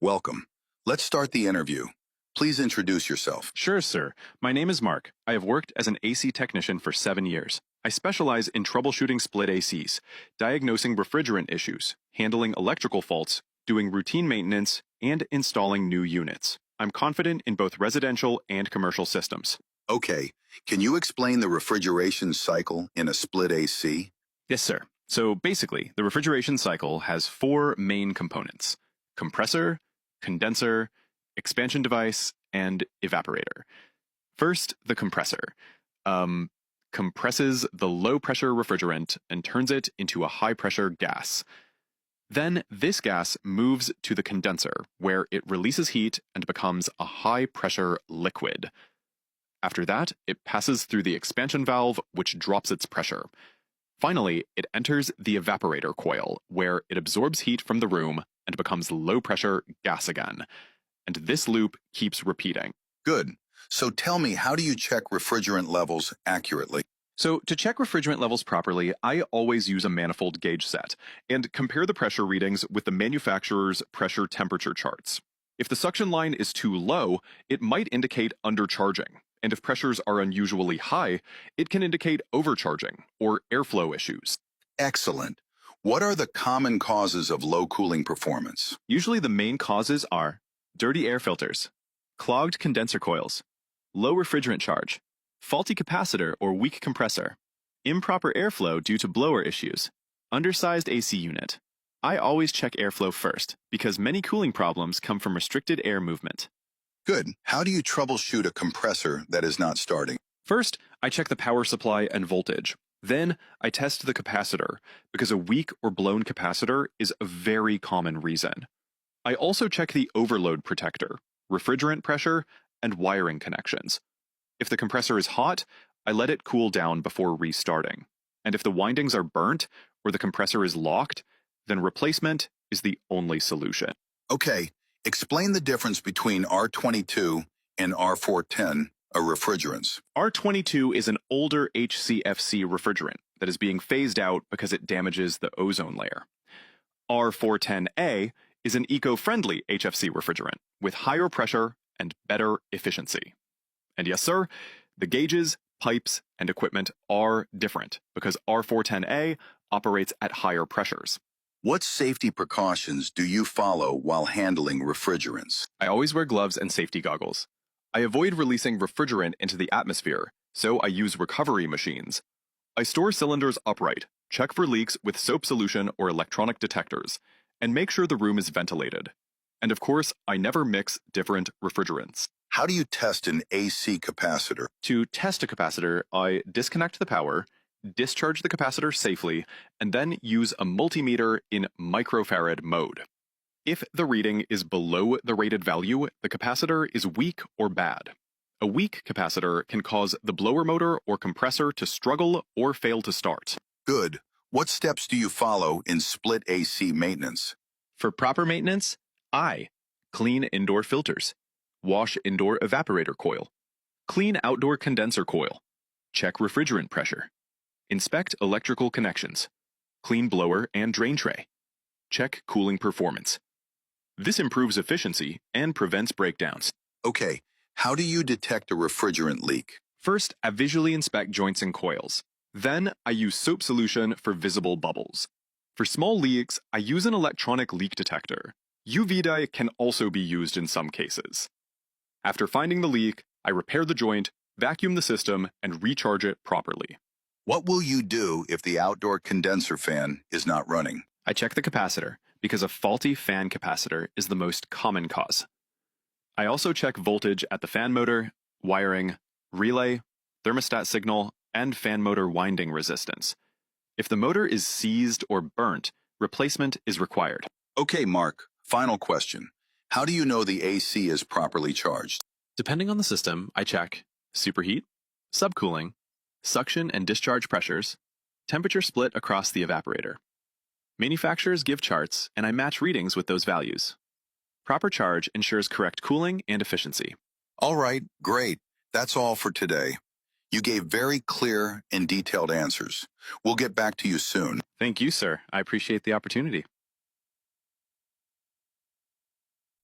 Welcome. Let's start the interview. Please introduce yourself. Sure, sir. My name is Mark. I have worked as an AC technician for 7 years. I specialize in troubleshooting split ACs, diagnosing refrigerant issues, handling electrical faults, doing routine maintenance, and installing new units. I'm confident in both residential and commercial systems. Okay, can you explain the refrigeration cycle in a split AC? Yes, sir. So basically, the refrigeration cycle has 4 main components: compressor, condenser, expansion device, and evaporator. First, the compressor compresses the low-pressure refrigerant and turns it into a high-pressure gas. Then this gas moves to the condenser, where it releases heat and becomes a high-pressure liquid. After that, it passes through the expansion valve, which drops its pressure. Finally, it enters the evaporator coil, where it absorbs heat from the room and becomes low-pressure gas again. And this loop keeps repeating. Good. So tell me, how do you check refrigerant levels accurately? So to check refrigerant levels properly, I always use a manifold gauge set and compare the pressure readings with the manufacturer's pressure temperature charts. If the suction line is too low, it might indicate undercharging, and if pressures are unusually high, it can indicate overcharging or airflow issues. Excellent. What are the common causes of low cooling performance? Usually the main causes are dirty air filters, clogged condenser coils, low refrigerant charge, faulty capacitor or weak compressor, improper airflow due to blower issues, undersized AC unit. I always check airflow first because many cooling problems come from restricted air movement. Good. How do you troubleshoot a compressor that is not starting? First, I check the power supply and voltage. Then, I test the capacitor because a weak or blown capacitor is a very common reason. I also check the overload protector, refrigerant pressure, and wiring connections. If the compressor is hot, I let it cool down before restarting. And if the windings are burnt or the compressor is locked, then replacement is the only solution. Okay, explain the difference between R22 and R410, refrigerants. R22 is an older HCFC refrigerant that is being phased out because it damages the ozone layer. R410A is an eco-friendly HFC refrigerant with higher pressure and better efficiency. And yes, sir, the gauges, pipes, and equipment are different because R410A operates at higher pressures. What safety precautions do you follow while handling refrigerants? I always wear gloves and safety goggles. I avoid releasing refrigerant into the atmosphere, so I use recovery machines. I store cylinders upright, check for leaks with soap solution or electronic detectors, and make sure the room is ventilated. And of course, I never mix different refrigerants. How do you test an AC capacitor? To test a capacitor, I disconnect the power, discharge the capacitor safely, and then use a multimeter in microfarad mode. If the reading is below the rated value, the capacitor is weak or bad. A weak capacitor can cause the blower motor or compressor to struggle or fail to start. Good. What steps do you follow in split AC maintenance? For proper maintenance, I clean indoor filters, wash indoor evaporator coil, clean outdoor condenser coil, check refrigerant pressure, inspect electrical connections, clean blower and drain tray, check cooling performance. This improves efficiency and prevents breakdowns. Okay, how do you detect a refrigerant leak? First, I visually inspect joints and coils. Then, I use soap solution for visible bubbles. For small leaks, I use an electronic leak detector. UV dye can also be used in some cases. After finding the leak, I repair the joint, vacuum the system, and recharge it properly. What will you do if the outdoor condenser fan is not running? I check the capacitor, because a faulty fan capacitor is the most common cause. I also check voltage at the fan motor, wiring, relay, thermostat signal, and fan motor winding resistance. If the motor is seized or burnt, replacement is required. Okay, Mark, final question. How do you know the AC is properly charged? Depending on the system, I check superheat, subcooling, suction and discharge pressures, temperature split across the evaporator. Manufacturers give charts, and I match readings with those values. Proper charge ensures correct cooling and efficiency. All right, great. That's all for today. You gave very clear and detailed answers. We'll get back to you soon. Thank you, sir. I appreciate the opportunity.